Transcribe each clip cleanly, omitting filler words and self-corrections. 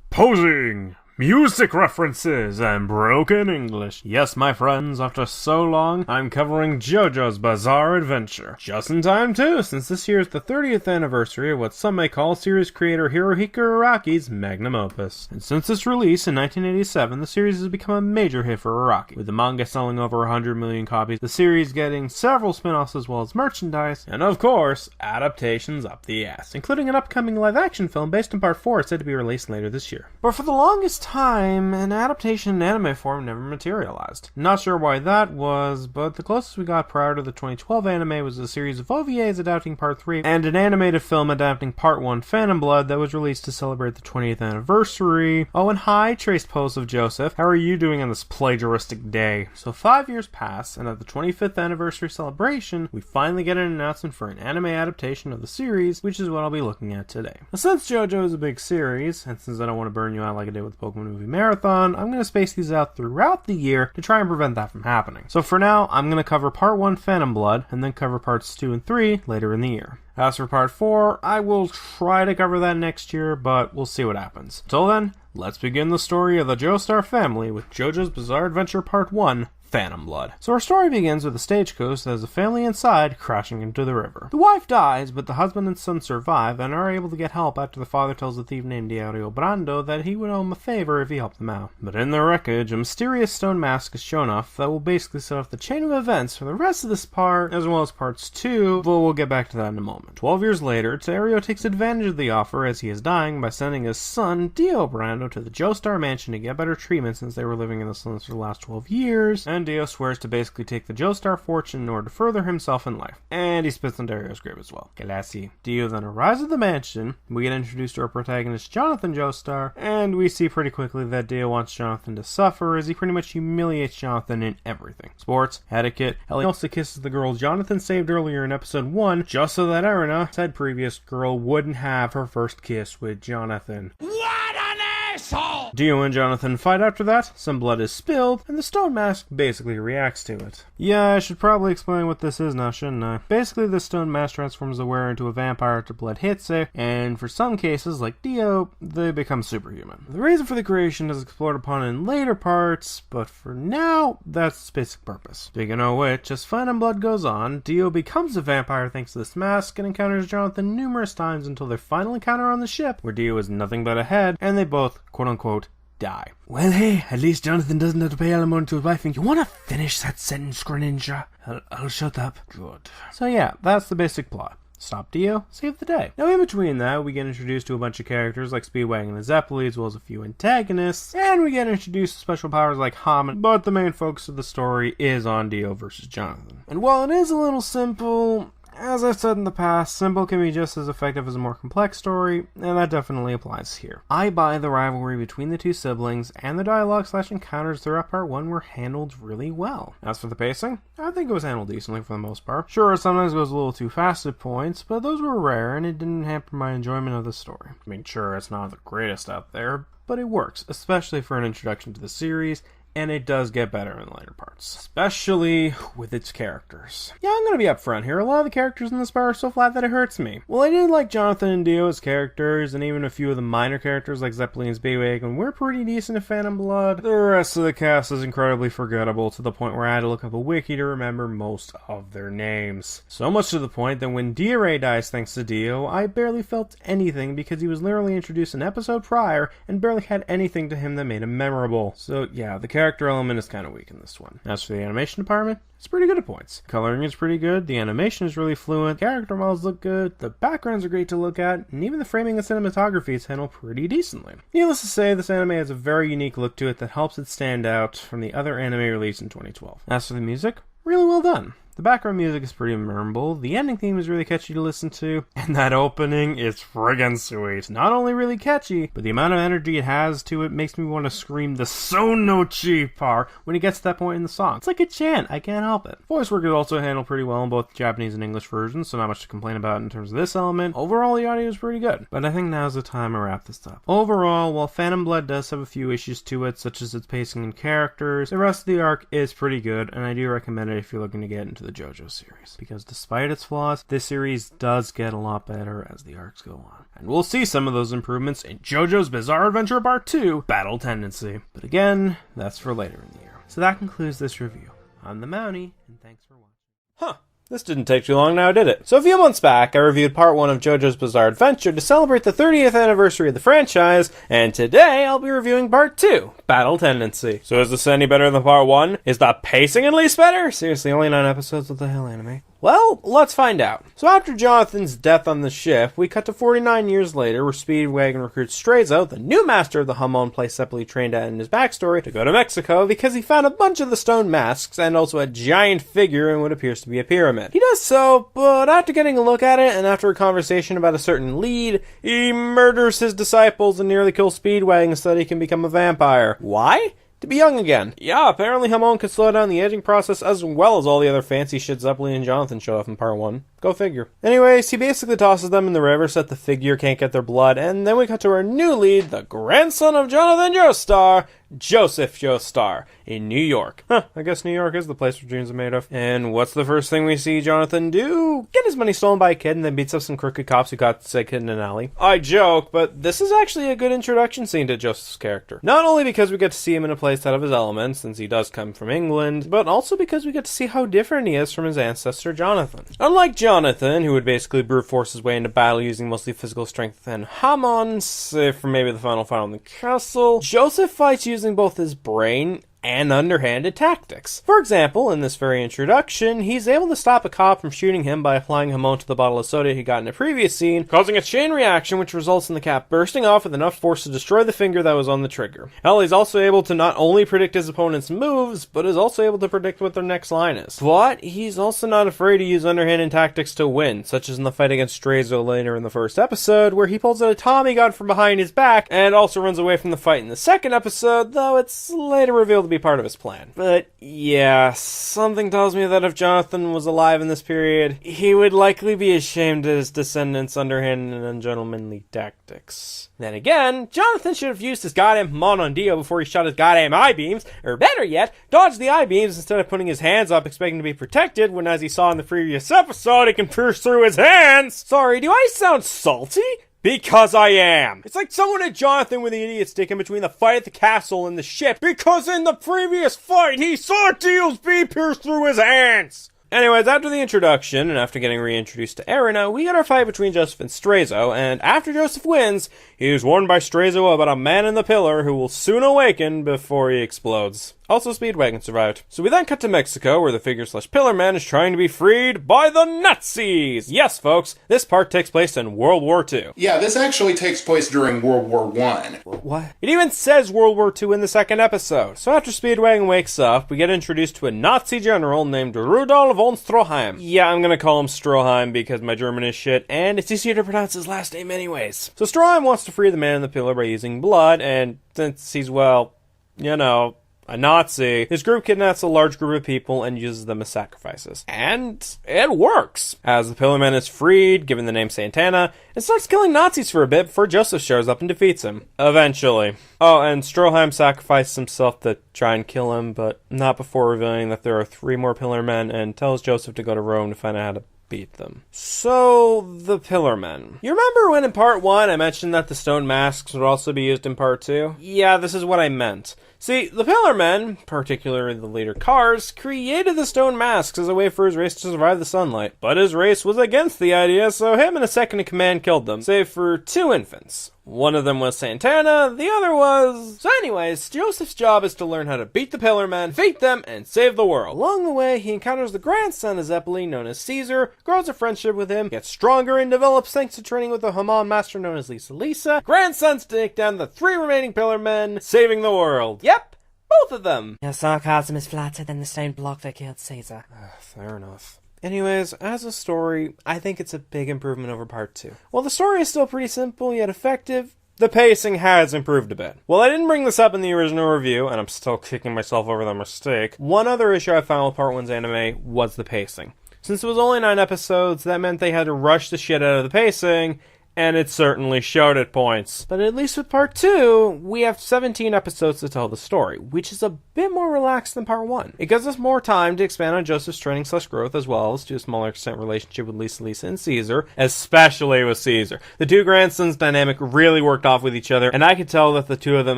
Posing, music references, and broken English. Yes, my friends, after so long, I'm covering Jojo's Bizarre Adventure. Just in time, too, since this year is the 30th anniversary of what some may call series creator Hirohiko Araki's magnum opus. And since its release in 1987, the series has become a major hit for Araki, with the manga selling over 100 million copies, the series getting several spin-offs as well as merchandise, and of course, adaptations up the ass, including an upcoming live-action film based on Part 4 said to be released later this year. But for the longest time, an adaptation in anime form never materialized. Not sure why that was, but the closest we got prior to the 2012 anime was a series of OVAs adapting Part 3 and an animated film adapting Part 1 Phantom Blood that was released to celebrate the 20th anniversary. Oh, and hi, traced post of Joseph. How are you doing on this plagiaristic day? So 5 years pass, and at the 25th anniversary celebration, we finally get an announcement for an anime adaptation of the series, which is what I'll be looking at today. Now, since Jojo is a big series, and since I don't want to burn you out like I did with Pokemon Movie Marathon, I'm going to space these out throughout the year to try and prevent that from happening. So for now, I'm going to cover Part 1 Phantom Blood, and then cover Parts 2 and 3 later in the year. As for Part 4, I will try to cover that next year, but we'll see what happens. Until then, let's begin the story of the Joestar family with JoJo's Bizarre Adventure Part 1, Phantom Blood. So our story begins with a stagecoach that has a family inside crashing into the river. The wife dies, but the husband and son survive and are able to get help after the father tells the thief named Diario Brando that he would owe him a favor if he helped them out. But in the wreckage, a mysterious stone mask is shown off that will basically set off the chain of events for the rest of this part, as well as Parts 2, but we'll get back to that in a moment. 12 years later, Diario takes advantage of the offer as he is dying by sending his son, Dio Brando, to the Joestar mansion to get better treatment since they were living in the slums for the last 12 years, and Dio swears to basically take the Joestar fortune in order to further himself in life. And he spits on Dario's grave as well. Classy. Dio then arrives at the mansion, we get introduced to our protagonist Jonathan Joestar, and we see pretty quickly that Dio wants Jonathan to suffer as he pretty much humiliates Jonathan in everything. Sports, etiquette, hell, he also kisses the girl Jonathan saved earlier in episode 1, just so that Erina, said previous girl, wouldn't have her first kiss with Jonathan. What an asshole! Dio and Jonathan fight after that, some blood is spilled, and the stone mask basically reacts to it. Yeah, I should probably explain what this is now, shouldn't I? Basically, the stone mask transforms the wearer into a vampire after blood hits it, and for some cases, like Dio, they become superhuman. The reason for the creation is explored upon in later parts, but for now, that's its basic purpose. Speaking of which, as Phantom Blood goes on, Dio becomes a vampire thanks to this mask and encounters Jonathan numerous times until their final encounter on the ship, where Dio is nothing but a head, and they both, quote-unquote, die. Well, hey, at least Jonathan doesn't have to pay alimony to his wife. And you want to finish that sentence, Greninja? I'll shut up. Good. So yeah, that's the basic plot. Stop Dio, save the day. Now in between that, we get introduced to a bunch of characters like Speedwagon and Zeppeli, as well as a few antagonists, and we get introduced to special powers like Hammond, but the main focus of the story is on Dio versus Jonathan. And while it is a little simple, as I've said in the past, simple can be just as effective as a more complex story, and that definitely applies here. I buy the rivalry between the two siblings, and the dialogue/encounters throughout Part 1 were handled really well. As for the pacing, I think it was handled decently for the most part. Sure, sometimes it goes a little too fast at points, but those were rare, and it didn't hamper my enjoyment of the story. I mean, sure, it's not the greatest out there, but it works, especially for an introduction to the series, and it does get better in the later parts, especially with its characters. Yeah, I'm gonna be upfront here, a lot of the characters in this part are so flat that it hurts me. Well, I did like Jonathan and Dio as characters, and even a few of the minor characters like Zeppeli and Speedwagon were pretty decent in Phantom Blood. The rest of the cast is incredibly forgettable to the point where I had to look up a wiki to remember most of their names. So much to the point that when Diarray dies thanks to Dio, I barely felt anything because he was literally introduced an episode prior and barely had anything to him that made him memorable. So yeah, the character element is kind of weak in this one. As for the animation department, it's pretty good at points. Coloring is pretty good, the animation is really fluent, character models look good, the backgrounds are great to look at, and even the framing and cinematography is handled pretty decently. Needless to say, this anime has a very unique look to it that helps it stand out from the other anime released in 2012. As for the music, really well done. The background music is pretty memorable, the ending theme is really catchy to listen to, and that opening is friggin' sweet. Not only really catchy, but the amount of energy it has to it makes me want to scream the Sonochi part when it gets to that point in the song. It's like a chant, I can't help it. Voice work is also handled pretty well in both Japanese and English versions, so not much to complain about in terms of this element. Overall, the audio is pretty good, but I think now's the time to wrap this up. Overall, while Phantom Blood does have a few issues to it, such as its pacing and characters, the rest of the arc is pretty good, and I do recommend it if you're looking to get into the the Jojo series, because despite its flaws, this series does get a lot better as the arcs go on. And we'll see some of those improvements in JoJo's Bizarre Adventure Part 2, Battle Tendency. But again, that's for later in the year. So that concludes this review. I'm the Mountie, and thanks for watching. Huh. This didn't take too long now, did it? So a few months back, I reviewed Part 1 of JoJo's Bizarre Adventure to celebrate the 30th anniversary of the franchise, and today I'll be reviewing Part 2, Battle Tendency. So is this any better than Part 1? Is the pacing at least better? Seriously, only 9 episodes, what the hell, anime? Well, let's find out. So after Jonathan's death on the ship, we cut to 49 years later, where Speedwagon recruits Straizo, the new master of the Hamon place Seppali trained at in his backstory, to go to Mexico because he found a bunch of the stone masks and also a giant figure in what appears to be a pyramid. He does so, but after getting a look at it and after a conversation about a certain lead, he murders his disciples and nearly kills Speedwagon so that he can become a vampire. Why? To be young again. Yeah, apparently Hamon could slow down the aging process as well as all the other fancy shit Zeppeli and Jonathan show off in Part 1. Go figure. Anyways, he basically tosses them in the river so that the figure can't get their blood, and then we cut to our new lead, the grandson of Jonathan Joestar, Joseph Joestar, in New York. Huh, I guess New York is the place where dreams are made of. And what's the first thing we see Jonathan do? Get his money stolen by a kid and then beats up some crooked cops who got sick in an alley. I joke, but this is actually a good introduction scene to Joseph's character. Not only because we get to see him in a place out of his element, since he does come from England, but also because we get to see how different he is from his ancestor Jonathan. Unlike Jonathan, who would basically brute force his way into battle using mostly physical strength and Hamon, save for maybe the final fight on the castle, Joseph fights using both his brain and underhanded tactics. For example, in this very introduction, he's able to stop a cop from shooting him by applying Hamon to the bottle of soda he got in a previous scene, causing a chain reaction which results in the cap bursting off with enough force to destroy the finger that was on the trigger. Hell, he's also able to not only predict his opponent's moves, but is also able to predict what their next line is. But he's also not afraid to use underhanded tactics to win, such as in the fight against Straizo later in the first episode, where he pulls out a Tommy gun from behind his back and also runs away from the fight in the second episode, though it's later revealed to be part of his plan. But yeah, something tells me that if Jonathan was alive in this period, he would likely be ashamed of his descendants' underhanded and ungentlemanly tactics. Then again, Jonathan should have used his goddamn Hamon on Dio before he shot his goddamn eye-beams, or better yet, dodged the eye-beams instead of putting his hands up expecting to be protected when, as he saw in the previous episode, it can pierce through his hands! Sorry, do I sound salty? Because I am. It's like someone hit Jonathan with the idiot stick in between the fight at the castle and the ship, because in the previous fight he saw Dio's bee pierce through his hands! Anyways, after the introduction, and after getting reintroduced to Erina, we get our fight between Joseph and Straizo, and after Joseph wins, he is warned by Straizo about a man in the pillar who will soon awaken before he explodes. Also, Speedwagon survived. So we then cut to Mexico, where the figure/pillar man is trying to be freed by the Nazis! Yes, folks, this part takes place in World War II. Yeah, this actually takes place during World War I. What? It even says World War II in the second episode. So after Speedwagon wakes up, we get introduced to a Nazi general named Rudolf von Stroheim. Yeah, I'm gonna call him Stroheim because my German is shit, and it's easier to pronounce his last name anyways. So Stroheim wants to free the man in the pillar by using blood, and since he's, well, you know, a Nazi, his group kidnaps a large group of people and uses them as sacrifices. And it works! As the Pillarman is freed, given the name Santana, and starts killing Nazis for a bit before Joseph shows up and defeats him. Eventually. Oh, and Stroheim sacrifices himself to try and kill him, but not before revealing that there are 3 more Pillarmen, and tells Joseph to go to Rome to find out how to beat them. So, the Pillarmen. You remember when in Part 1 I mentioned that the stone masks would also be used in Part 2? Yeah, this is what I meant. See, the Pillarmen, particularly the leader Cars, created the stone masks as a way for his race to survive the sunlight. But his race was against the idea, so him and a second in command killed them, save for 2 infants. One of them was Santana, the other was... So anyways, Joseph's job is to learn how to beat the Pillarmen, defeat them, and save the world. Along the way, he encounters the grandson of Zeppeli, known as Caesar, grows a friendship with him, gets stronger, and develops thanks to training with a Hamon master known as Lisa. Grandsons to take down the 3 remaining Pillarmen, saving the world. Yep, both of them. Your sarcasm is flatter than the stone block that killed Caesar. Fair enough. Anyways, as a story, I think it's a big improvement over Part 2. While the story is still pretty simple yet effective, the pacing has improved a bit. Well, I didn't bring this up in the original review, and I'm still kicking myself over that mistake. One other issue I found with Part 1's anime was the pacing. Since it was only 9 episodes, that meant they had to rush the shit out of the pacing, and it certainly showed at points. But at least with part 2, we have 17 episodes to tell the story, which is a bit more relaxed than part 1. It gives us more time to expand on Joseph's training/growth, as well as to a smaller extent relationship with Lisa and Caesar, especially with Caesar. The two grandsons dynamic really worked off with each other, and I could tell that the two of them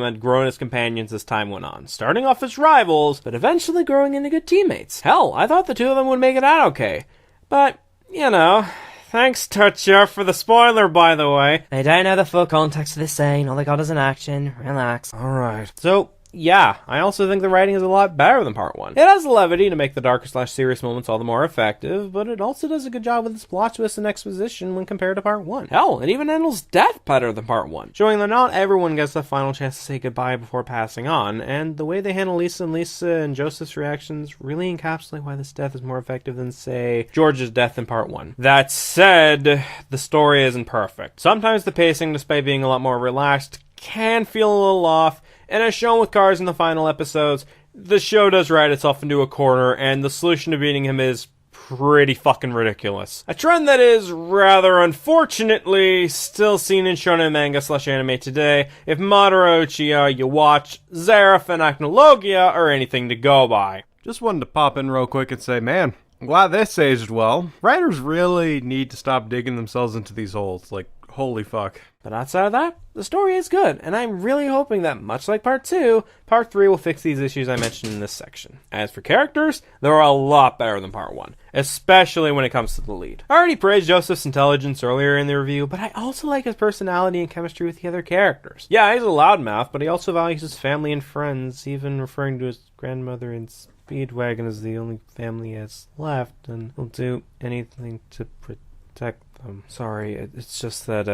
had grown as companions as time went on, starting off as rivals, but eventually growing into good teammates. Hell, I thought the two of them would make it out okay. But, you know, thanks, Toucher, for the spoiler, by the way. They don't know the full context of this scene. All they got is an action. Relax. Alright. So, yeah, I also think the writing is a lot better than part 1. It has the levity to make the darker/serious moments all the more effective, but it also does a good job with its plot twist and exposition when compared to part 1. Hell, it even handles death better than part 1, showing that not everyone gets the final chance to say goodbye before passing on, and the way they handle Lisa and Joseph's reactions really encapsulate why this death is more effective than, say, George's death in part 1. That said, the story isn't perfect. Sometimes the pacing, despite being a lot more relaxed, can feel a little off, and as shown with Cars in the final episodes, the show does write itself into a corner, and the solution to beating him is pretty fucking ridiculous. A trend that is, rather unfortunately, still seen in shonen manga/anime today, if Madara Uchiha, you watch, Zeref and Acnologia are anything to go by. Just wanted to pop in real quick and say, man, I'm glad this aged well. Writers really need to stop digging themselves into these holes. Like, holy fuck. But outside of that, the story is good, and I'm really hoping that, much like part 2, part 3 will fix these issues I mentioned in this section. As for characters, they're a lot better than part 1, especially when it comes to the lead. I already praised Joseph's intelligence earlier in the review, but I also like his personality and chemistry with the other characters. Yeah, he's a loudmouth, but he also values his family and friends, even referring to his grandmother and Speedwagon as the only family he has left, and will do anything to protect them. Sorry, it's just that,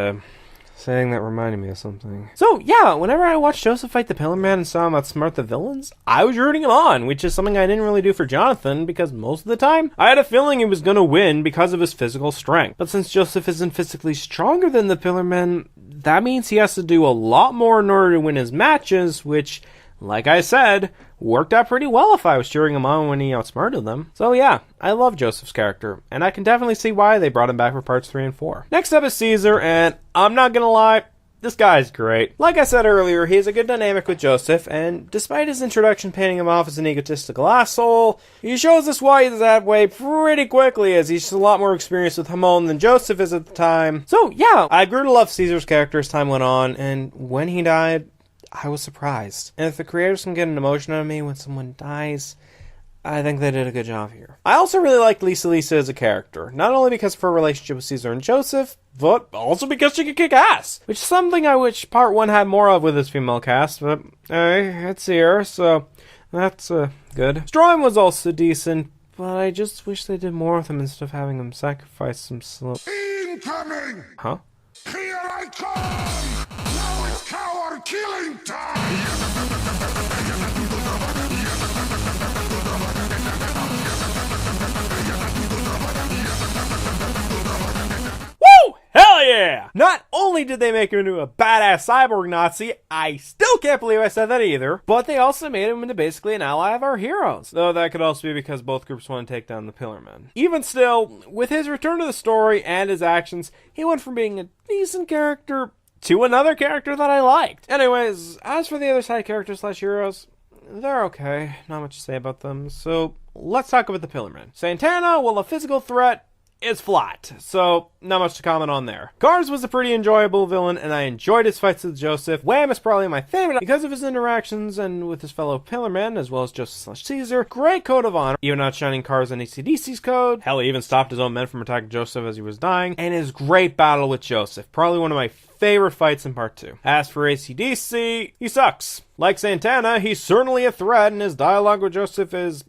saying that reminded me of something. So, yeah, whenever I watched Joseph fight the Pillar Man and saw him outsmart the villains, I was rooting him on, which is something I didn't really do for Jonathan, because most of the time, I had a feeling he was gonna win because of his physical strength. But since Joseph isn't physically stronger than the Pillar Man, that means he has to do a lot more in order to win his matches, which, like I said, worked out pretty well if I was cheering him on when he outsmarted them. So yeah, I love Joseph's character, and I can definitely see why they brought him back for parts 3 and 4. Next up is Caesar, and I'm not gonna lie, this guy's great. Like I said earlier, he has a good dynamic with Joseph, and despite his introduction painting him off as an egotistical asshole, he shows us why he's that way pretty quickly, as he's a lot more experienced with Hamon than Joseph is at the time. So yeah, I grew to love Caesar's character as time went on, and when he died, I was surprised. And if the creators can get an emotion out of me when someone dies, I think they did a good job here. I also really liked Lisa as a character, not only because of her relationship with Caesar and Joseph, but also because she could kick ass, which is something I wish part 1 had more of with his female cast, but it's here, so that's good. Strom was also decent, but I just wish they did more with him instead of having him sacrifice some Incoming! Huh? Here I come! Now it's coward killing time! Woo! Hell yeah! Not only did they make him into a badass cyborg Nazi, I still can't believe I said that either, but they also made him into basically an ally of our heroes. Though that could also be because both groups want to take down the Pillar Men. Even still, with his return to the story and his actions, he went from being a decent character to another character that I liked. Anyways, as for the other side characters/heroes, they're okay. Not much to say about them. So, let's talk about the Pillar Men. Santana, while a physical threat, is flat, so not much to comment on there. Cars was a pretty enjoyable villain, and I enjoyed his fights with Joseph. Wham is probably my favorite because of his interactions and with his fellow Pillar Men, as well as Joseph/Caesar. Great code of honor, even outshining Cars and AC/DC's code. Hell, he even stopped his own men from attacking Joseph as he was dying. And his great battle with Joseph, probably one of my favorite fights in part 2. As for AC/DC, he sucks. Like Santana, he's certainly a threat, and his dialogue with Joseph is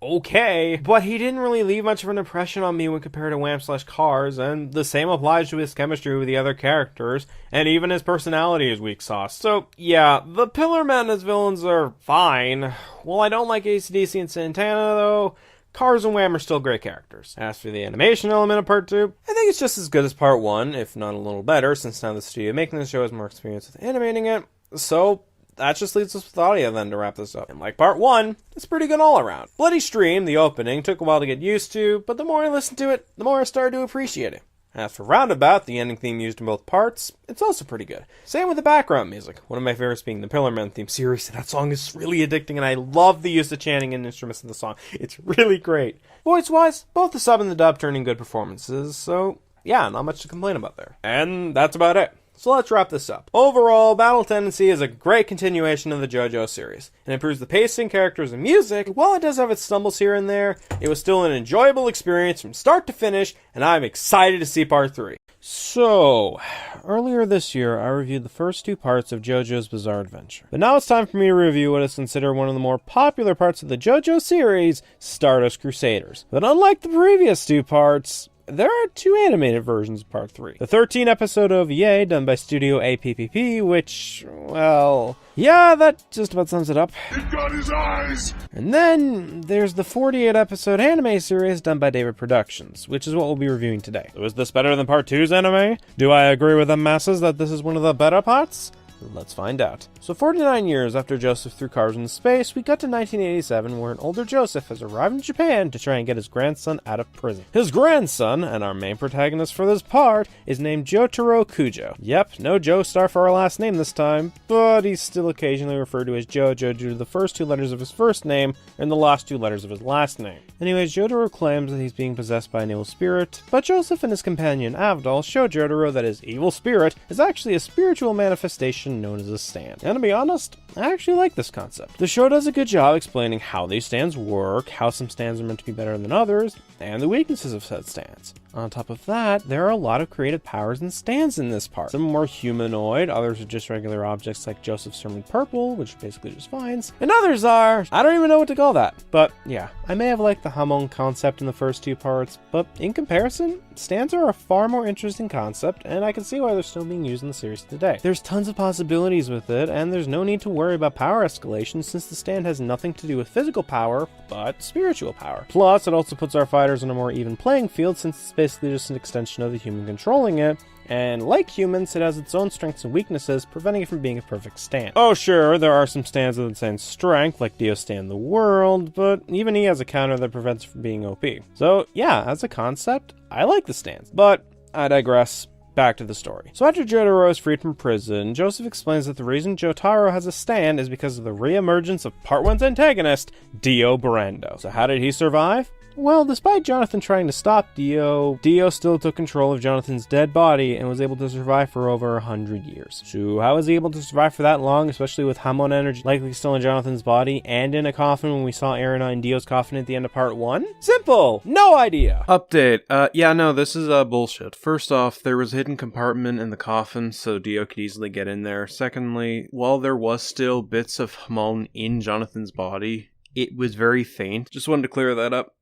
okay, but he didn't really leave much of an impression on me when compared to Wham/Cars, and the same applies to his chemistry with the other characters, and even his personality is weak sauce. So yeah, the Pillar Men as villains are fine. While I don't like AC/DC and Santana though, Cars and Wham are still great characters. As for the animation element of part 2, I think it's just as good as part 1, if not a little better, since now the studio making the show has more experience with animating it. So that just leaves us with audio then to wrap this up. And like part 1, it's pretty good all around. Bloody Stream, the opening, took a while to get used to, but the more I listened to it, the more I started to appreciate it. As for Roundabout, the ending theme used in both parts, it's also pretty good. Same with the background music, one of my favorites being the Pillarman theme series. That song is really addicting, and I love the use of chanting and instruments in the song. It's really great. Voice-wise, both the sub and the dub turn in good performances, so yeah, not much to complain about there. And that's about it. So let's wrap this up. Overall, Battle Tendency is a great continuation of the JoJo series. It improves the pacing, characters, and music. While it does have its stumbles here and there, it was still an enjoyable experience from start to finish, and I'm excited to see part 3. So, earlier this year, I reviewed the first 2 parts of JoJo's Bizarre Adventure. But now it's time for me to review what is considered one of the more popular parts of the JoJo series, Stardust Crusaders. But unlike the previous 2 parts, there are 2 animated versions of Part 3. The 13-episode OVA, done by Studio APPP, which, well, yeah, that just about sums it up. It got his eyes! And then there's the 48-episode anime series done by David Productions, which is what we'll be reviewing today. So is this better than Part 2's anime? Do I agree with the masses that this is one of the better parts? Let's find out. So 49 years after Joseph threw cars into space, we got to 1987, where an older Joseph has arrived in Japan to try and get his grandson out of prison. His grandson, and our main protagonist for this part, is named Jotaro Kujo. Yep, no Joestar for our last name this time, but he's still occasionally referred to as Jojo due to the first 2 letters of his first name and the last 2 letters of his last name. Anyways, Jotaro claims that he's being possessed by an evil spirit, but Joseph and his companion Avdol show Jotaro that his evil spirit is actually a spiritual manifestation known as a stand. And to be honest, I actually like this concept. The show does a good job explaining how these stands work, how some stands are meant to be better than others, and the weaknesses of said stands. On top of that, there are a lot of creative powers and stands in this part. Some are more humanoid, others are just regular objects like Joseph's Sermon Purple, which basically just vines, and others are, I don't even know what to call that. But yeah, I may have liked the Hamon concept in the first 2 parts, but in comparison, stands are a far more interesting concept, and I can see why they're still being used in the series today. There's tons of possibilities with it, and there's no need to worry about power escalation since the stand has nothing to do with physical power, but spiritual power. Plus, it also puts our fighters on a more even playing field since it's basically just an extension of the human controlling it, and like humans, it has its own strengths and weaknesses, preventing it from being a perfect stand. Oh sure, there are some stands with insane strength, like Dio Stand the World, but even he has a counter that prevents it from being OP. So yeah, as a concept, I like the stands, but I digress. Back to the story. So after Jotaro is freed from prison, Joseph explains that the reason Jotaro has a stand is because of the re-emergence of Part 1's antagonist, Dio Brando. So how did he survive? Well, despite Jonathan trying to stop Dio still took control of Jonathan's dead body and was able to survive for over 100 years. So how was he able to survive for that long, especially with Hamon energy likely still in Jonathan's body and in a coffin when we saw Erina in Dio's coffin at the end of Part 1? Simple! No idea! Update. Yeah, no, this is bullshit. First off, there was a hidden compartment in the coffin, so Dio could easily get in there. Secondly, while there was still bits of Hamon in Jonathan's body, it was very faint. Just wanted to clear that up.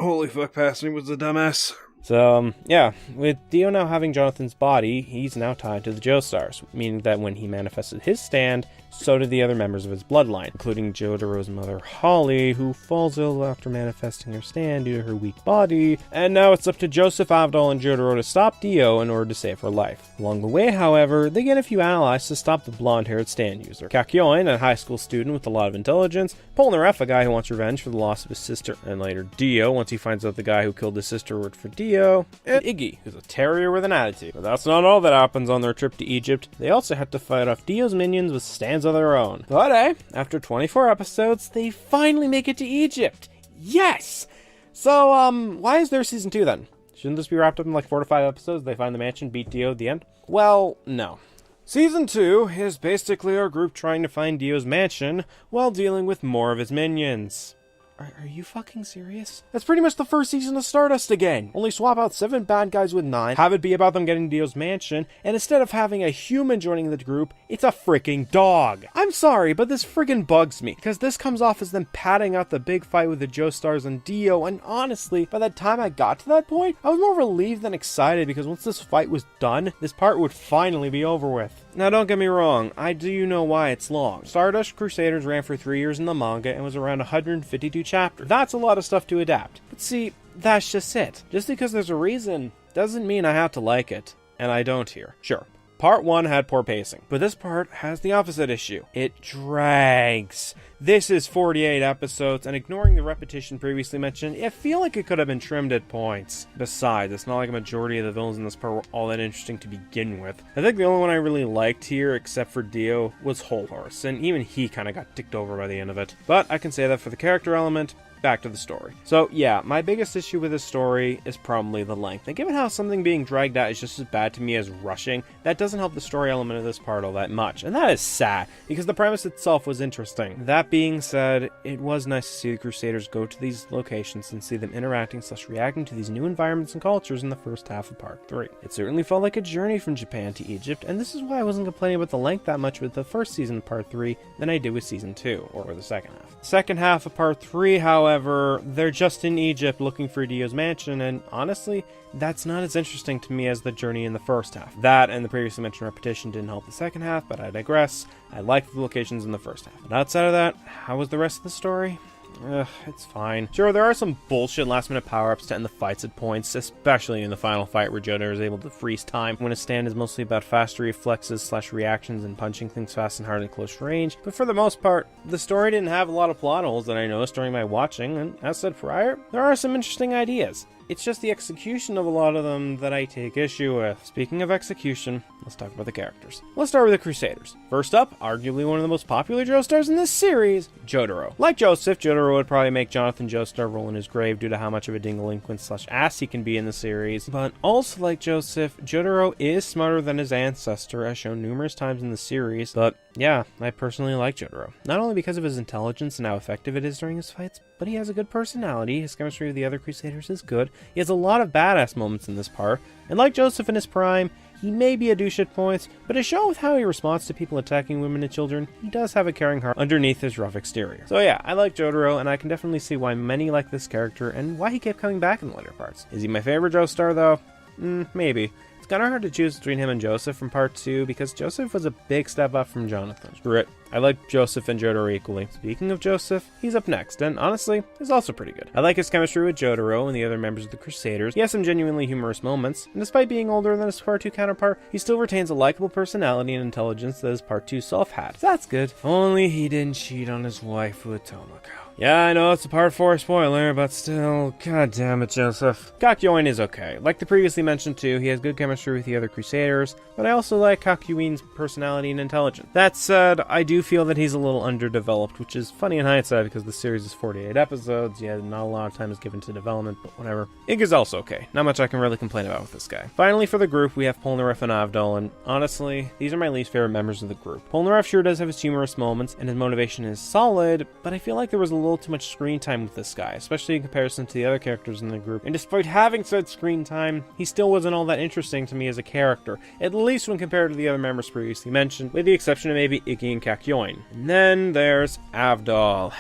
Holy fuck, Passing was a dumbass. So, yeah, with Dio now having Jonathan's body, he's now tied to the Joestars, meaning that when he manifested his stand, so did the other members of his bloodline, including Jotaro's mother, Holly, who falls ill after manifesting her stand due to her weak body, and now it's up to Joseph, Avdol, and Jotaro to stop Dio in order to save her life. Along the way, however, they get a few allies to stop the blonde-haired stand user. Kakyoin, a high school student with a lot of intelligence, Polnareff, a guy who wants revenge for the loss of his sister, and later Dio, once he finds out the guy who killed his sister worked for Dio, and Iggy, who's a terrier with an attitude. But that's not all that happens on their trip to Egypt. They also have to fight off Dio's minions with stands of their own. But after 24 episodes, they finally make it to Egypt. Yes! So, why is there season 2 then? Shouldn't this be wrapped up in like 4 to 5 episodes? They find the mansion, beat Dio at the end? Well, no. Season 2 is basically our group trying to find Dio's mansion while dealing with more of his minions. Are you fucking serious? That's pretty much the first season of Stardust again. Only swap out 7 bad guys with 9, have it be about them getting Dio's mansion, and instead of having a human joining the group, it's a freaking dog. I'm sorry, but this friggin' bugs me, because this comes off as them padding out the big fight with the Joestars and Dio, and honestly, by the time I got to that point, I was more relieved than excited, because once this fight was done, this part would finally be over with. Now don't get me wrong, I do know why it's long. Stardust Crusaders ran for 3 years in the manga and was around 152 chapters. That's a lot of stuff to adapt. But see, that's just it. Just because there's a reason doesn't mean I have to like it. And I don't here. Sure, Part 1 had poor pacing, but this part has the opposite issue. It drags. This is 48 episodes, and ignoring the repetition previously mentioned, I feel like it could have been trimmed at points. Besides, it's not like a majority of the villains in this part were all that interesting to begin with. I think the only one I really liked here, except for Dio, was Whole Horse, and even he kind of got ticked over by the end of it. But I can say that for the character element, back to the story. So yeah, my biggest issue with this story is probably the length. And given how something being dragged out is just as bad to me as rushing, that doesn't help the story element of this part all that much. And that is sad, because the premise itself was interesting. That being said, it was nice to see the Crusaders go to these locations and see them interacting / reacting to these new environments and cultures in the first half of part 3. It certainly felt like a journey from Japan to Egypt, and this is why I wasn't complaining about the length that much with the first season of part 3 than I did with season 2, or the second half. Second half of part 3, however, they're just in Egypt looking for Dio's mansion, and honestly, that's not as interesting to me as the journey in the first half. That and the previously mentioned repetition didn't help the second half, but I digress. I liked the locations in the first half. But outside of that, how was the rest of the story? It's fine. Sure, there are some bullshit last-minute power-ups to end the fights at points, especially in the final fight where Jojo is able to freeze time when his stand is mostly about faster reflexes / reactions and punching things fast and hard at close range. But for the most part, the story didn't have a lot of plot holes that I noticed during my watching, and as said prior, there are some interesting ideas. It's just the execution of a lot of them that I take issue with. Speaking of execution, let's talk about the characters. Let's start with the Crusaders. First up, arguably one of the most popular Joestars in this series, Jotaro. Like Joseph, Jotaro would probably make Jonathan Joestar roll in his grave due to how much of a delinquent / ass he can be in the series. But also like Joseph, Jotaro is smarter than his ancestor, as shown numerous times in the series. But yeah, I personally like Jotaro. Not only because of his intelligence and how effective it is during his fights, but he has a good personality, his chemistry with the other Crusaders is good, he has a lot of badass moments in this part, and like Joseph in his prime, he may be a douche at points, but as shown with how he responds to people attacking women and children, he does have a caring heart underneath his rough exterior. So yeah, I like Jotaro, and I can definitely see why many like this character, and why he kept coming back in the later parts. Is he my favorite Joestar though? Maybe. It's kind of hard to choose between him and Joseph from part 2, because Joseph was a big step up from Jonathan. Screw it. I like Joseph and Jotaro equally. Speaking of Joseph, he's up next, and honestly, he's also pretty good. I like his chemistry with Jotaro and the other members of the Crusaders. He has some genuinely humorous moments, and despite being older than his part 2 counterpart, he still retains a likable personality and intelligence that his part 2 self had. So that's good. If only he didn't cheat on his wife with Tomoko. Yeah, I know it's a part 4 spoiler, but still, god damn it, Joseph. Kakyoin is okay. Like the previously mentioned too, he has good chemistry with the other Crusaders, but I also like Kakyoin's personality and intelligence. That said, I do feel that he's a little underdeveloped, which is funny in hindsight because the series is 48 episodes, yeah, not a lot of time is given to development, but whatever. Ig is also okay. Not much I can really complain about with this guy. Finally, for the group, we have Polnareff and Avdol, and honestly, these are my least favorite members of the group. Polnareff sure does have his humorous moments, and his motivation is solid, but I feel like there was a little too much screen time with this guy, especially in comparison to the other characters in the group. And despite having said screen time, he still wasn't all that interesting to me as a character, at least when compared to the other members previously mentioned, with the exception of maybe Iggy and Kakyoin. And then there's Avdol.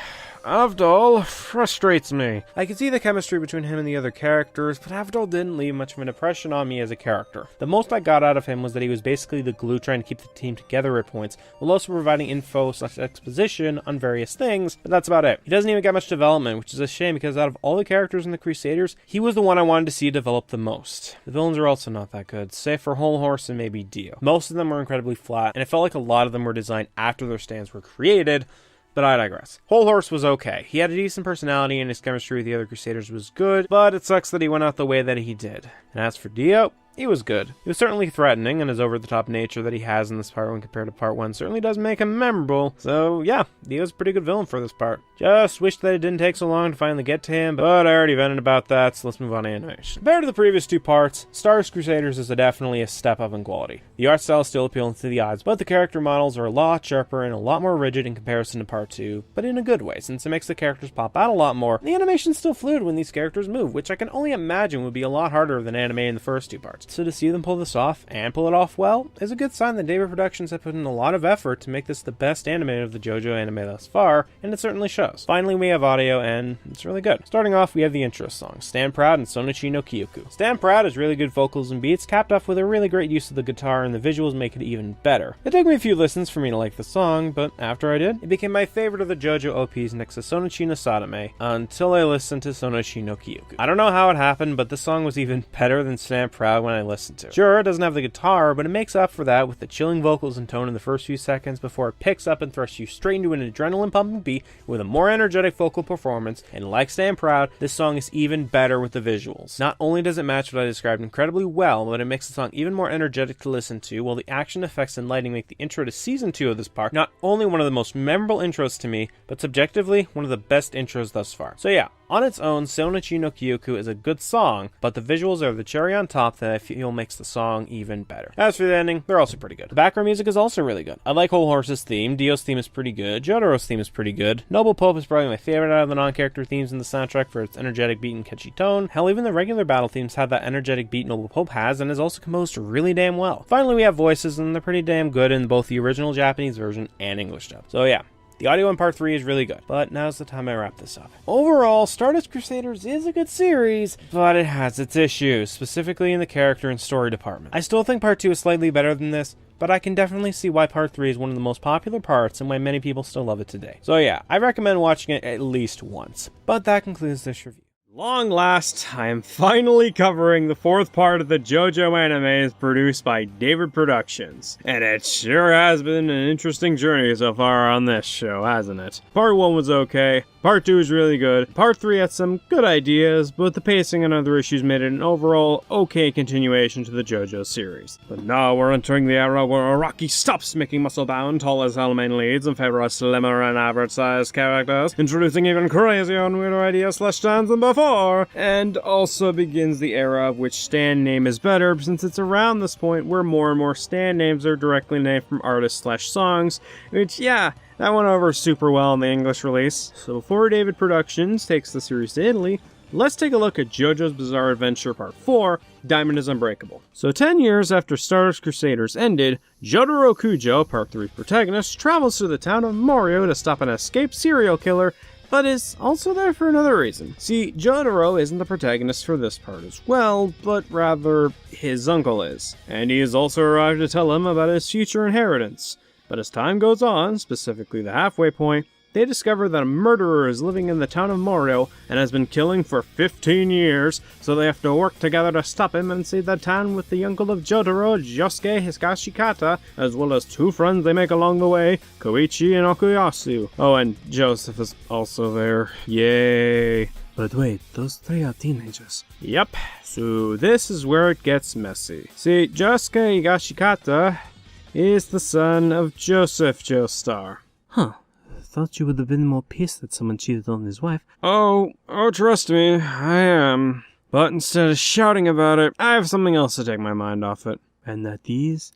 Avdol frustrates me. I can see the chemistry between him and the other characters, but Avdol didn't leave much of an impression on me as a character. The most I got out of him was that he was basically the glue trying to keep the team together at points, while also providing info / exposition on various things, but that's about it. He doesn't even get much development, which is a shame because out of all the characters in the Crusaders, he was the one I wanted to see develop the most. The villains are also not that good, save for Whole Horse and maybe Dio. Most of them were incredibly flat, and it felt like a lot of them were designed after their stands were created, but I digress. Whole Horse was okay. He had a decent personality and his chemistry with the other Crusaders was good, but it sucks that he went out the way that he did. And as for Dio, he was good. He was certainly threatening, and his over-the-top nature that he has in this part when compared to part 1 certainly does make him memorable. So yeah, Dio's a pretty good villain for this part. Just wish that it didn't take so long to finally get to him, but I already vented about that, so let's move on to animation. Compared to the previous 2 parts, Stardust Crusaders is definitely a step up in quality. The art style is still appealing to the eyes, but the character models are a lot sharper and a lot more rigid in comparison to part 2, but in a good way, since it makes the characters pop out a lot more. The animation's still fluid when these characters move, which I can only imagine would be a lot harder than anime in the first 2 parts. So to see them pull this off, and pull it off well, is a good sign that David Productions have put in a lot of effort to make this the best anime of the JoJo anime thus far, and it certainly shows. Finally, we have audio, and it's really good. Starting off, we have the intro song, Stand Proud and Sonochi no Kyuku. Stand Proud has really good vocals and beats, capped off with a really great use of the guitar, and the visuals make it even better. It took me a few listens for me to like the song, but after I did, it became my favorite of the JoJo OPs next to Sonochi no Sadame, until I listened to Sonochi no Kyuku. I don't know how it happened, but this song was even better than Stand Proud when I listen to. Sure, it doesn't have the guitar, but it makes up for that with the chilling vocals and tone in the first few seconds before it picks up and thrusts you straight into an adrenaline-pumping beat with a more energetic vocal performance, and like Stand Proud, this song is even better with the visuals. Not only does it match what I described incredibly well, but it makes the song even more energetic to listen to, while the action effects and lighting make the intro to Season 2 of this park not only one of the most memorable intros to me, but subjectively one of the best intros thus far. So yeah, on its own, Sonichi no Kyuku is a good song, but the visuals are the cherry on top that I feel makes the song even better. As for the ending, they're also pretty good. The background music is also really good. I like Whole Horse's theme, Dio's theme is pretty good, Jotaro's theme is pretty good, Noble Pope is probably my favorite out of the non-character themes in the soundtrack for its energetic beat and catchy tone. Hell, even the regular battle themes have that energetic beat Noble Pope has, and is also composed really damn well. Finally, we have voices, and they're pretty damn good in both the original Japanese version and English dub. So yeah, the audio in part 3 is really good, but now's the time I wrap this up. Overall, Stardust Crusaders is a good series, but it has its issues, specifically in the character and story department. I still think part 2 is slightly better than this, but I can definitely see why part 3 is one of the most popular parts and why many people still love it today. So yeah, I recommend watching it at least once. But that concludes this review. Long last, I am finally covering the 4th part of the JoJo animes produced by David Productions. And it sure has been an interesting journey so far on this show, hasn't it? Part 1 was okay, part 2 is really good, part 3 had some good ideas, but the pacing and other issues made it an overall okay continuation to the JoJo series. But now we're entering the era where Araki stops making muscle-bound, tall-as-hell main leads in favor of slimmer and average-sized characters, introducing even crazier and weirder ideas/stands than before, and also begins the era of which stand name is better, since it's around this point where more and more stand names are directly named from artists/songs, which, yeah, that went over super well in the English release. So before David Productions takes the series to Italy, let's take a look at JoJo's Bizarre Adventure Part 4, Diamond is Unbreakable. So 10 years after Stardust Crusaders ended, Jotaro Kujo, Part 3's protagonist, travels to the town of Morio to stop an escaped serial killer, but is also there for another reason. See, Jotaro isn't the protagonist for this part as well, but rather his uncle is. And he has also arrived to tell him about his future inheritance. But as time goes on, specifically the halfway point, they discover that a murderer is living in the town of Morio and has been killing for 15 years, so they have to work together to stop him and save the town with the uncle of Jotaro, Josuke Higashikata, as well as 2 friends they make along the way, Koichi and Okuyasu. Oh, and Joseph is also there. Yay! But wait, those 3 are teenagers. Yep, so this is where it gets messy. See, Josuke Higashikata is the son of Joseph Joestar. Huh. Thought you would have been more pissed that someone cheated on his wife. Oh, trust me, I am. But instead of shouting about it, I have something else to take my mind off it. And that these...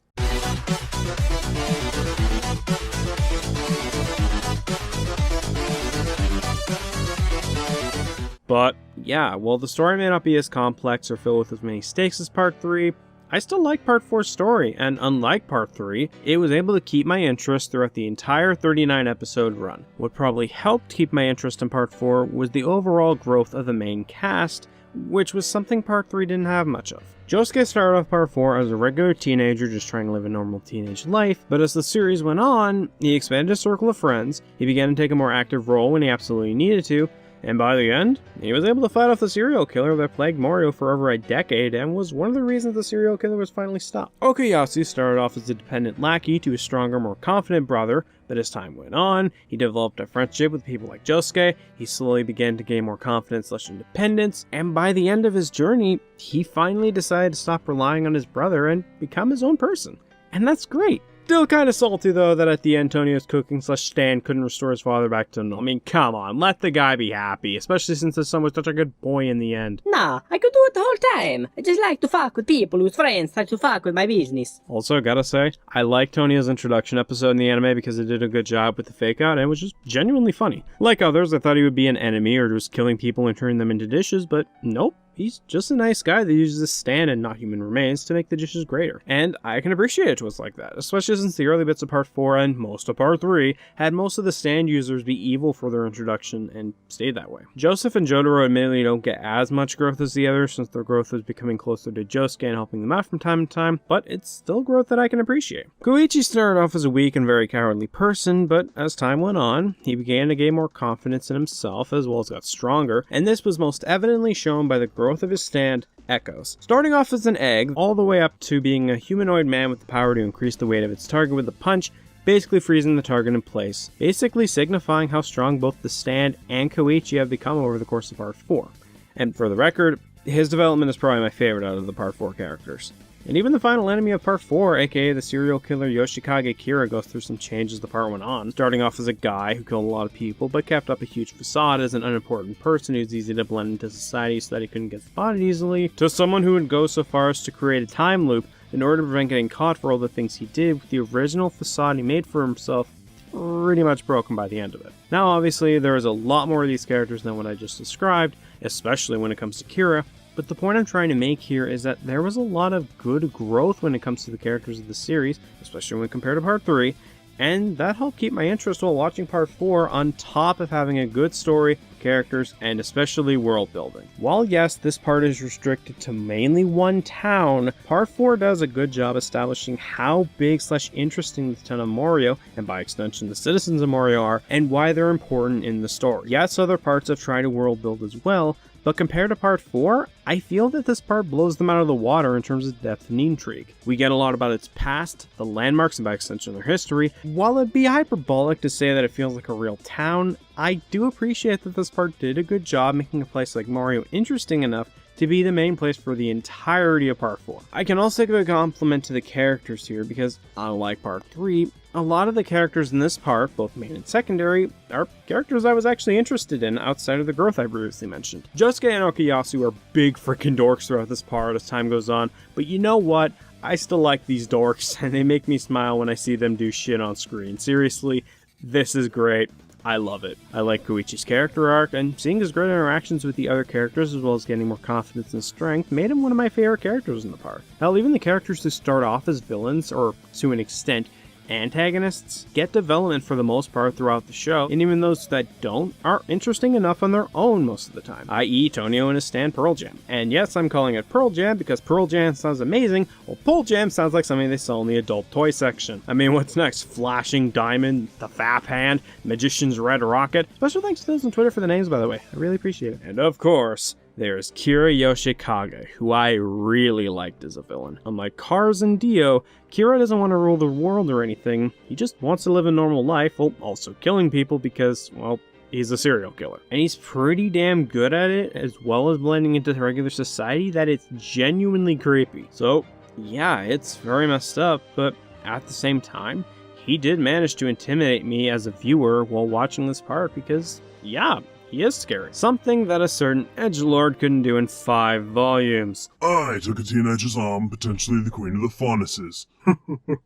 But, yeah, while the story may not be as complex or filled with as many stakes as Part 3, I still like Part 4's story, and unlike Part 3, it was able to keep my interest throughout the entire 39-episode run. What probably helped keep my interest in Part 4 was the overall growth of the main cast, which was something Part 3 didn't have much of. Josuke started off Part 4 as a regular teenager just trying to live a normal teenage life, but as the series went on, he expanded his circle of friends, he began to take a more active role when he absolutely needed to, and by the end, he was able to fight off the serial killer that plagued Morio for over a decade and was one of the reasons the serial killer was finally stopped. Okuyasu started off as a dependent lackey to a stronger, more confident brother, but as time went on, he developed a friendship with people like Josuke, he slowly began to gain more confidence/independence, and by the end of his journey, he finally decided to stop relying on his brother and become his own person. And that's great. Still kinda salty though that at the end Tonio's cooking/stand couldn't restore his father back to normal. I mean, come on, let the guy be happy, especially since his son was such a good boy in the end. Nah, I could do it the whole time. I just like to fuck with people whose friends try to fuck with my business. Also, gotta say, I like Tonio's introduction episode in the anime because it did a good job with the fake out and it was just genuinely funny. Like others, I thought he would be an enemy or just killing people and turning them into dishes, but nope. He's just a nice guy that uses his stand and not human remains to make the dishes greater. And I can appreciate a twist like that, especially since the early bits of Part 4 and most of Part 3 had most of the stand users be evil for their introduction and stayed that way. Joseph and Jotaro admittedly don't get as much growth as the others since their growth is becoming closer to Josuke and helping them out from time to time, but it's still growth that I can appreciate. Koichi started off as a weak and very cowardly person, but as time went on, he began to gain more confidence in himself as well as got stronger, and this was most evidently shown by the growth growth of his stand echoes. Starting off as an egg, all the way up to being a humanoid man with the power to increase the weight of its target with a punch, basically freezing the target in place, basically signifying how strong both the stand and Koichi have become over the course of Part 4. And for the record, his development is probably my favorite out of the Part 4 characters. And even the final enemy of Part 4, aka the serial killer Yoshikage Kira, goes through some changes as the part went on, starting off as a guy who killed a lot of people, but kept up a huge facade as an unimportant person who's easy to blend into society so that he couldn't get spotted easily, to someone who would go so far as to create a time loop in order to prevent getting caught for all the things he did, with the original facade he made for himself pretty much broken by the end of it. Now obviously there is a lot more of these characters than what I just described, especially when it comes to Kira, but the point I'm trying to make here is that there was a lot of good growth when it comes to the characters of the series, especially when compared to Part 3, and that helped keep my interest while watching Part 4 on top of having a good story, characters, and especially world building. While yes, this part is restricted to mainly one town, Part 4 does a good job establishing how big/interesting the town of Morio, and by extension the citizens of Morio are, and why they're important in the story. Yes, other parts have tried to world build as well, but compared to Part 4, I feel that this part blows them out of the water in terms of depth and intrigue. We get a lot about its past, the landmarks, and by extension their history. While it'd be hyperbolic to say that it feels like a real town, I do appreciate that this part did a good job making a place like Mario interesting enough to be the main place for the entirety of Part 4. I can also give a compliment to the characters here because, unlike Part 3, a lot of the characters in this part, both main and secondary, are characters I was actually interested in outside of the growth I previously mentioned. Josuke and Okuyasu are big freaking dorks throughout this part as time goes on, but you know what? I still like these dorks, and they make me smile when I see them do shit on screen. Seriously, this is great. I love it. I like Koichi's character arc, and seeing his great interactions with the other characters as well as getting more confidence and strength made him one of my favorite characters in the part. Hell, even the characters who start off as villains, or to an extent, antagonists, get development for the most part throughout the show, and even those that don't are interesting enough on their own most of the time, i.e. Tonio and his stand Pearl Jam. And yes, I'm calling it Pearl Jam because Pearl Jam sounds amazing, while Pearl Jam sounds like something they sell in the adult toy section. I mean, what's next? Flashing Diamond, the Fap Hand, Magician's Red Rocket? Special thanks to those on Twitter for the names, by the way. I really appreciate it. And of course, there's Kira Yoshikage, who I really liked as a villain. Unlike Cars and Dio, Kira doesn't want to rule the world or anything, he just wants to live a normal life while also killing people because, well, he's a serial killer. And he's pretty damn good at it, as well as blending into regular society, that it's genuinely creepy. So, yeah, it's very messed up, but at the same time, he did manage to intimidate me as a viewer while watching this part because, yeah, he is scary. Something that a certain edgelord couldn't do in 5 volumes. I took a teenager's arm, potentially the queen of the furnaces.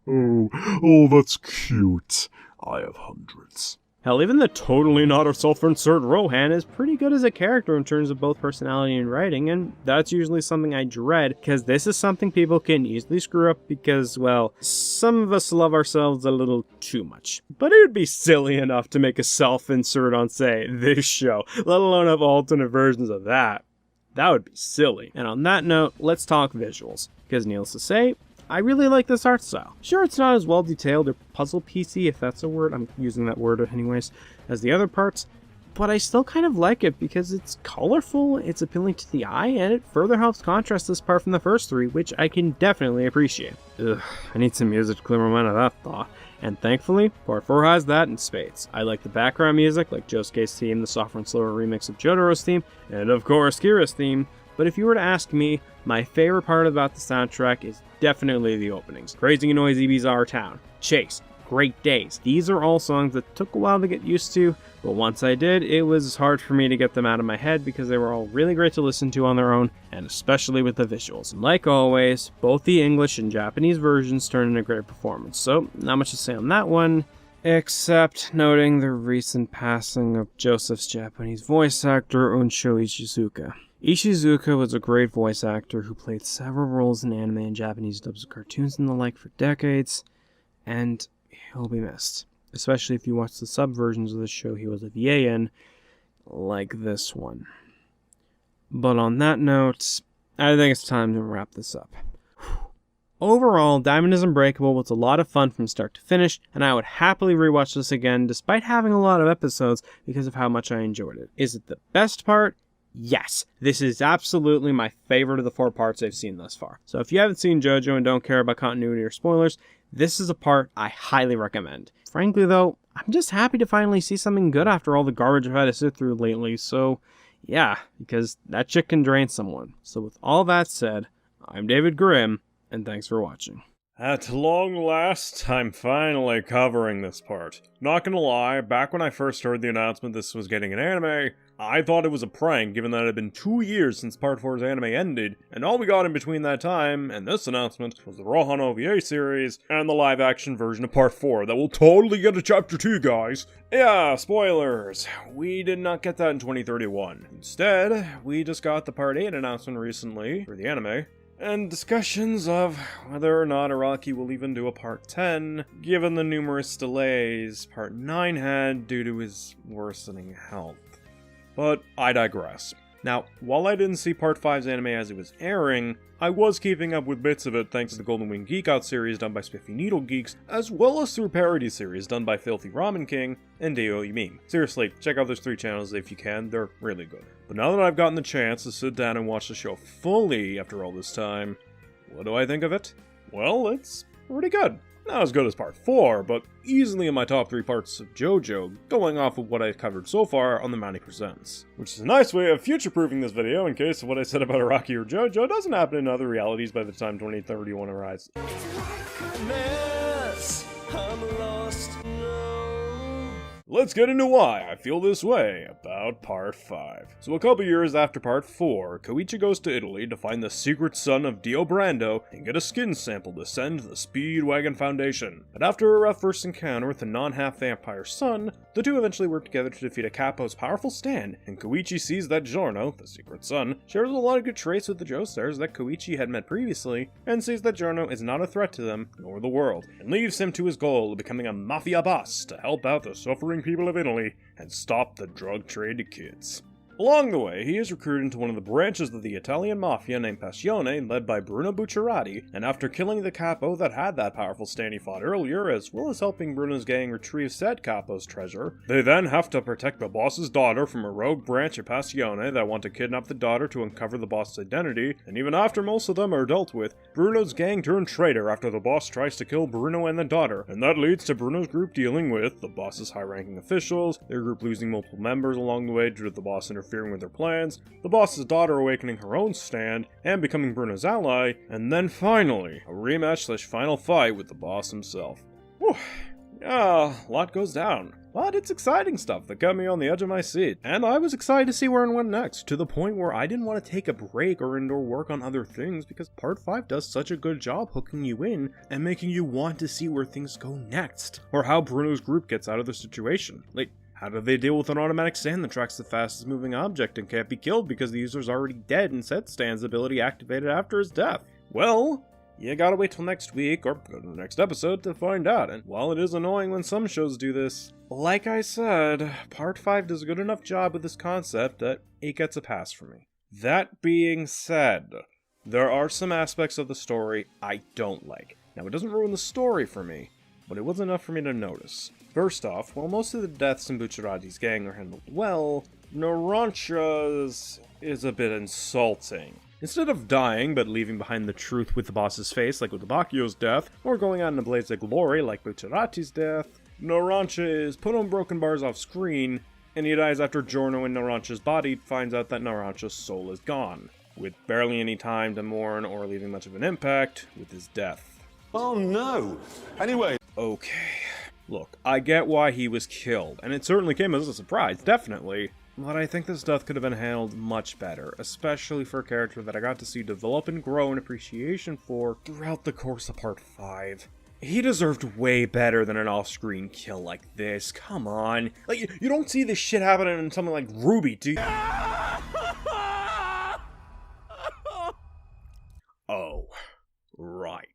Oh, that's cute. I have hundreds. Hell, even the totally not a self-insert Rohan is pretty good as a character in terms of both personality and writing, and that's usually something I dread, because this is something people can easily screw up because, well, some of us love ourselves a little too much. But it would be silly enough to make a self-insert on, say, this show, let alone have alternate versions of that. That would be silly. And on that note, let's talk visuals, because needless to say, I really like this art style. Sure, it's not as well detailed or puzzle piecey, if that's a word, I'm using that word anyways, as the other parts, but I still kind of like it because it's colorful, it's appealing to the eye, and it further helps contrast this part from the first 3, which I can definitely appreciate. Ugh, I need some music to clear my mind of that thought. And thankfully, Part 4 has that in spades. I like the background music, like Josuke's theme, the softer and slower remix of Jotaro's theme, and of course Kira's theme. But if you were to ask me, my favorite part about the soundtrack is definitely the openings. Crazy Noisy Bizarre Town, Chase, Great Days. These are all songs that took a while to get used to, but once I did, it was hard for me to get them out of my head because they were all really great to listen to on their own, and especially with the visuals. And like always, both the English and Japanese versions turn in a great performance, so not much to say on that one, except noting the recent passing of Joseph's Japanese voice actor Unsho Ishizuka. Ishizuka was a great voice actor who played several roles in anime and Japanese dubs of cartoons and the like for decades, and he'll be missed. Especially if you watch the sub versions of the show he was a VA in, like this one. But on that note, I think it's time to wrap this up. Overall, Diamond is Unbreakable was a lot of fun from start to finish, and I would happily rewatch this again despite having a lot of episodes because of how much I enjoyed it. Is it the best part? yes, this is absolutely my favorite of the 4 parts I've seen thus far. So if you haven't seen JoJo and don't care about continuity or spoilers, this is a part I highly recommend. Frankly though, I'm just happy to finally see something good after all the garbage I've had to sit through lately, so yeah, because that shit can drain someone. So with all that said, I'm David Grimm, and thanks for watching. At long last, I'm finally covering this part. Not gonna lie, back when I first heard the announcement this was getting an anime, I thought it was a prank given that it had been 2 years since Part 4's anime ended, and all we got in between that time and this announcement was the Rohan OVA series and the live-action version of Part 4 that will totally get a Chapter 2, guys. Yeah, spoilers. We did not get that in 2031. Instead, we just got the Part 8 announcement recently for the anime, and discussions of whether or not Araki will even do a Part 10, given the numerous delays Part 9 had due to his worsening health. But I digress. Now, while I didn't see Part 5's anime as it was airing, I was keeping up with bits of it thanks to the Golden Wing Geek Out series done by Spiffy Needle Geeks, as well as through parody series done by Filthy Ramen King and Dayo Meme. Seriously, check out those 3 channels if you can, they're really good. But now that I've gotten the chance to sit down and watch the show fully after all this time, what do I think of it? Well, it's pretty good. Not as good as Part 4, but easily in my top 3 parts of JoJo, going off of what I've covered so far on the Manny Presents. Which is a nice way of future-proofing this video in case what I said about Araki or JoJo doesn't happen in other realities by the time 2031 arrives. Let's get into why I feel this way about Part 5. So a couple years after Part 4, Koichi goes to Italy to find the secret son of Dio Brando and get a skin sample to send to the Speedwagon Foundation. But after a rough first encounter with the non-half-vampire son, the two eventually work together to defeat a capo's powerful stand, and Koichi sees that Giorno, the secret son, shares a lot of good traits with the Joestars that Koichi had met previously, and sees that Giorno is not a threat to them, nor the world, and leaves him to his goal of becoming a mafia boss to help out the suffering people of Italy and stop the drug trade to kids. Along the way, he is recruited into one of the branches of the Italian mafia named Passione, led by Bruno Bucciarati, and after killing the capo that had that powerful stand he fought earlier, as well as helping Bruno's gang retrieve said capo's treasure, they then have to protect the boss's daughter from a rogue branch of Passione that want to kidnap the daughter to uncover the boss's identity, and even after most of them are dealt with, Bruno's gang turn traitor after the boss tries to kill Bruno and the daughter, and that leads to Bruno's group dealing with the boss's high-ranking officials, their group losing multiple members along the way due to the boss interfering with their plans, the boss's daughter awakening her own stand, and becoming Bruno's ally, and then finally, a rematch/final fight with the boss himself. Whew. Yeah, a lot goes down. But it's exciting stuff that got me on the edge of my seat, and I was excited to see where it went next, to the point where I didn't want to take a break or indoor work on other things because Part 5 does such a good job hooking you in and making you want to see where things go next, or how Bruno's group gets out of the situation. Like, how do they deal with an automatic stand that tracks the fastest moving object and can't be killed because the user's already dead and said stand's ability activated after his death? Well, you gotta wait till next week, or go to the next episode to find out, and while it is annoying when some shows do this, like I said, Part 5 does a good enough job with this concept that it gets a pass for me. That being said, there are some aspects of the story I don't like. Now, it doesn't ruin the story for me, but it was enough for me to notice. First off, while most of the deaths in Bucciarati's gang are handled well, Narancia's is a bit insulting. Instead of dying but leaving behind the truth with the boss's face like with Bacchio's death, or going out in a blaze of glory like Bucciarati's death, Narancia is put on broken bars off screen, and he dies after Giorno in Narancia's body finds out that Narancia's soul is gone, with barely any time to mourn or leaving much of an impact with his death. Oh no! Anyway. Okay. Look, I get why he was killed, and it certainly came as a surprise, definitely. But I think this death could have been handled much better, especially for a character that I got to see develop and grow in appreciation for throughout the course of Part 5. He deserved way better than an off-screen kill like this, come on. Like, you don't see this shit happening in something like Ruby, do you? Oh, right.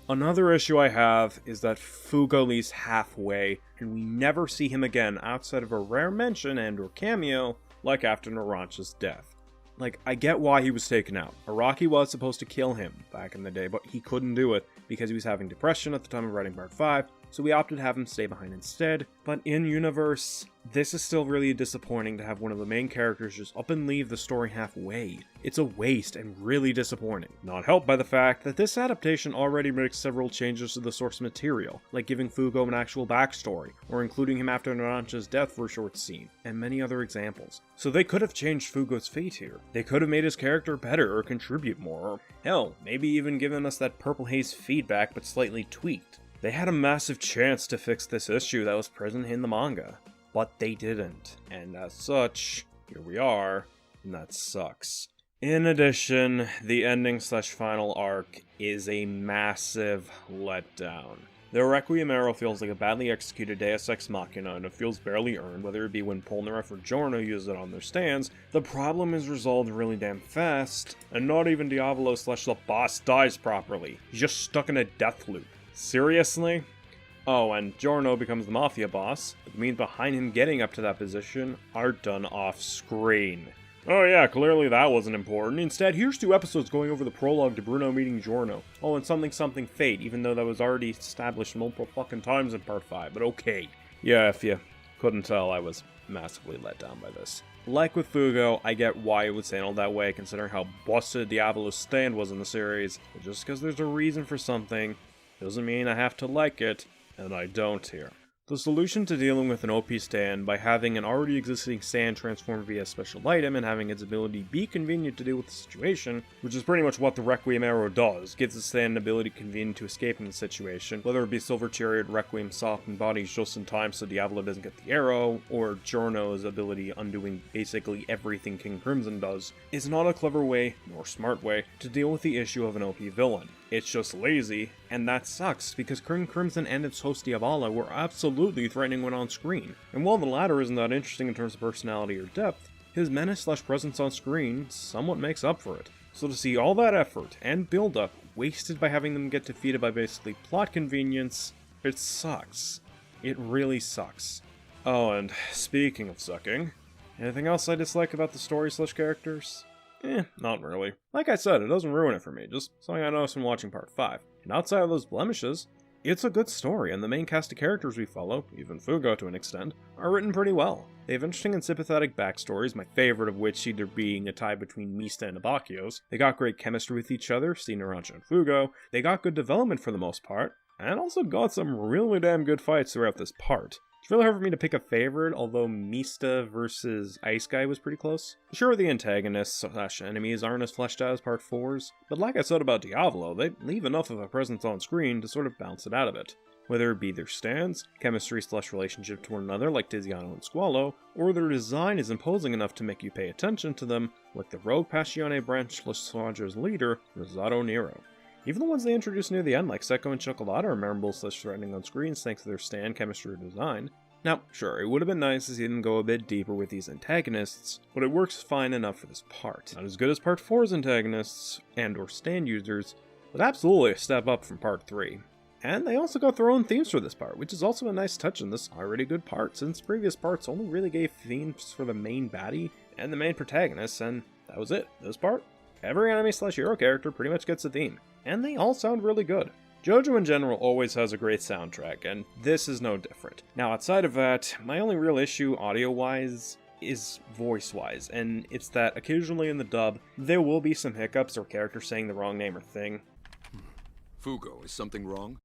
Another issue I have is that Fugo leaves halfway, and we never see him again outside of a rare mention and or cameo, like after Narancia's death. Like, I get why he was taken out. Araki was supposed to kill him back in the day, but he couldn't do it because he was having depression at the time of writing Part 5, so we opted to have him stay behind instead. But in universe, this is still really disappointing to have one of the main characters just up and leave the story halfway. It's a waste and really disappointing. Not helped by the fact that this adaptation already makes several changes to the source material, like giving Fugo an actual backstory, or including him after Narancia's death for a short scene, and many other examples. So they could have changed Fugo's fate here. They could have made his character better or contribute more, or hell, maybe even given us that Purple Haze feedback but slightly tweaked. They had a massive chance to fix this issue that was present in the manga, but they didn't, and as such, here we are, and that sucks. In addition, the ending/final arc is a massive letdown. The Requiem arrow feels like a badly executed Deus Ex Machina, and it feels barely earned, whether it be when Polnareff or Giorno use it on their stands. The problem is resolved really damn fast, and not even Diavolo/the boss dies properly. He's just stuck in a death loop. Seriously? Oh, and Giorno becomes the Mafia boss, but the means behind him getting up to that position are done off-screen. Oh yeah, clearly that wasn't important. Instead, here's 2 episodes going over the prologue to Bruno meeting Giorno. Oh, and something fate, even though that was already established multiple fucking times in part 5, but okay. Yeah, if you couldn't tell, I was massively let down by this. Like with Fugo, I get why it was handled that way, considering how busted Diavolo's stand was in the series, but just because there's a reason for something, doesn't mean I have to like it, and I don't here. The solution to dealing with an OP stand by having an already existing stand transform via special item and having its ability be convenient to deal with the situation, which is pretty much what the Requiem arrow does, gives the stand an ability convenient to escape in the situation, whether it be Silver Chariot, Requiem softened bodies just in time so Diavolo doesn't get the arrow, or Giorno's ability undoing basically everything King Crimson does, is not a clever way, nor smart way, to deal with the issue of an OP villain. It's just lazy, and that sucks, because King Crimson and its host Diavolo were absolutely threatening when on screen, and while the latter isn't that interesting in terms of personality or depth, his menace/presence on screen somewhat makes up for it. So to see all that effort and build-up wasted by having them get defeated by basically plot convenience, it sucks. It really sucks. Oh, and speaking of sucking, anything else I dislike about the story/characters? Not really. Like I said, it doesn't ruin it for me, just something I noticed when watching part 5. And outside of those blemishes, it's a good story, and the main cast of characters we follow, even Fugo to an extent, are written pretty well. They have interesting and sympathetic backstories, my favorite of which either being a tie between Mista and Abakios. They got great chemistry with each other, see Narancia and Fugo. They got good development for the most part, and also got some really damn good fights throughout this part. It's really hard for me to pick a favorite, although Mista versus Ice Guy was pretty close. Sure, the antagonists/enemies aren't as fleshed out as part 4's, but like I said about Diavolo, they leave enough of a presence on screen to sort of bounce it out of it. Whether it be their stands, chemistry/relationship to one another like Tiziano and Squalo, or their design is imposing enough to make you pay attention to them, like the rogue Passione branch/Squadro's leader, Rosato Nero. Even the ones they introduced near the end, like Secco and Chocolata, are memorable/threatening on screens thanks to their stand, chemistry, or design. Now, sure, it would have been nice to see them go a bit deeper with these antagonists, but it works fine enough for this part. Not as good as part 4's antagonists, and/or stand users, but absolutely a step up from part 3. And they also got their own themes for this part, which is also a nice touch in this already good part, since previous parts only really gave themes for the main baddie and the main protagonists, and that was it. This part, every anime/hero character pretty much gets a theme, and they all sound really good. Jojo in general always has a great soundtrack, and this is no different. Now outside of that, my only real issue audio-wise is voice-wise, and it's that occasionally in the dub, there will be some hiccups or characters saying the wrong name or thing. Fugo, is something wrong?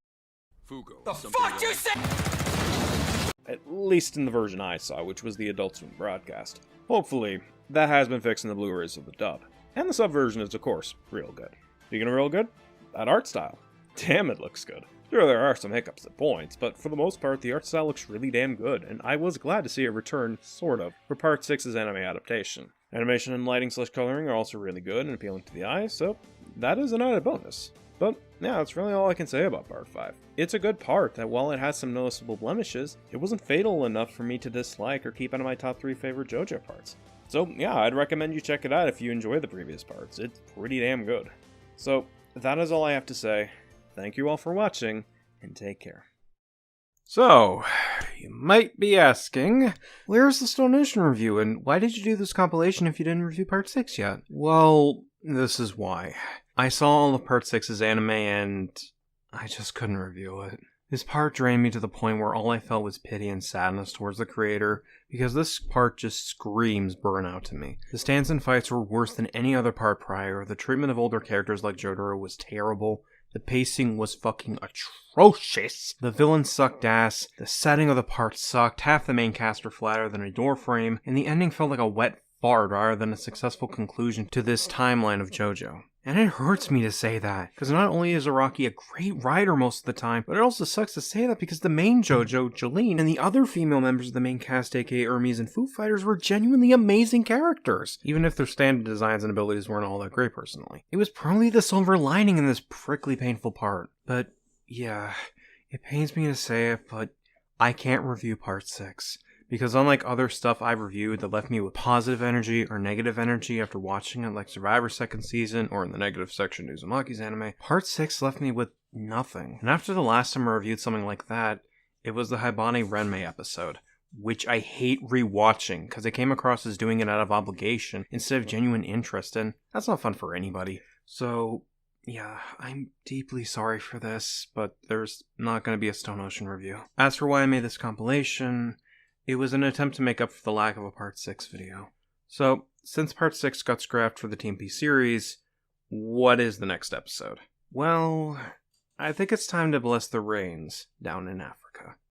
Fugo, The is something fuck wrong? you say? At least in the version I saw, which was the Adult Swim broadcast. Hopefully, that has been fixed in the Blu-rays of the dub. And the sub version is, of course, real good. Speaking of real good, that art style. Damn, it looks good. Sure, there are some hiccups at points, but for the most part, the art style looks really damn good, and I was glad to see it return, sort of, for Part 6's anime adaptation. Animation and lighting/coloring are also really good and appealing to the eye, so that is an added bonus. But yeah, that's really all I can say about Part 5. It's a good part that while it has some noticeable blemishes, it wasn't fatal enough for me to dislike or keep out of my top 3 favorite JoJo parts. So yeah, I'd recommend you check it out if you enjoy the previous parts. It's pretty damn good. So that is all I have to say. Thank you all for watching, and take care. So, you might be asking, where's the Stone Ocean review, and why did you do this compilation if you didn't review Part 6 yet? Well, this is why. I saw all of Part 6's anime, and I just couldn't review it. This part drained me to the point where all I felt was pity and sadness towards the creator, because this part just screams burnout to me. The stands and fights were worse than any other part prior, the treatment of older characters like Jojo was terrible, the pacing was fucking atrocious, the villains sucked ass, the setting of the part sucked, half the main cast were flatter than a door frame, and the ending felt like a wet fart rather than a successful conclusion to this timeline of Jojo. And it hurts me to say that, because not only is Araki a great writer most of the time, but it also sucks to say that because the main Jojo, Jolene, and the other female members of the main cast, aka Hermes and Foo Fighters, were genuinely amazing characters, even if their standard designs and abilities weren't all that great personally. It was probably the silver lining in this prickly, painful part. But, yeah, it pains me to say it, but I can't review Part 6. Because unlike other stuff I've reviewed that left me with positive energy or negative energy after watching it, like Survivor second season or in the negative section Uzumaki's anime, Part 6 left me with nothing. And after the last time I reviewed something like that, it was the Haibane Renmei episode, which I hate rewatching because I came across as doing it out of obligation instead of genuine interest, and that's not fun for anybody. So, yeah, I'm deeply sorry for this, but there's not going to be a Stone Ocean review. As for why I made this compilation, it was an attempt to make up for the lack of a Part 6 video. So, since Part 6 got scrapped for the TMP series, what is the next episode? Well, I think it's time to bless the rains down in Africa.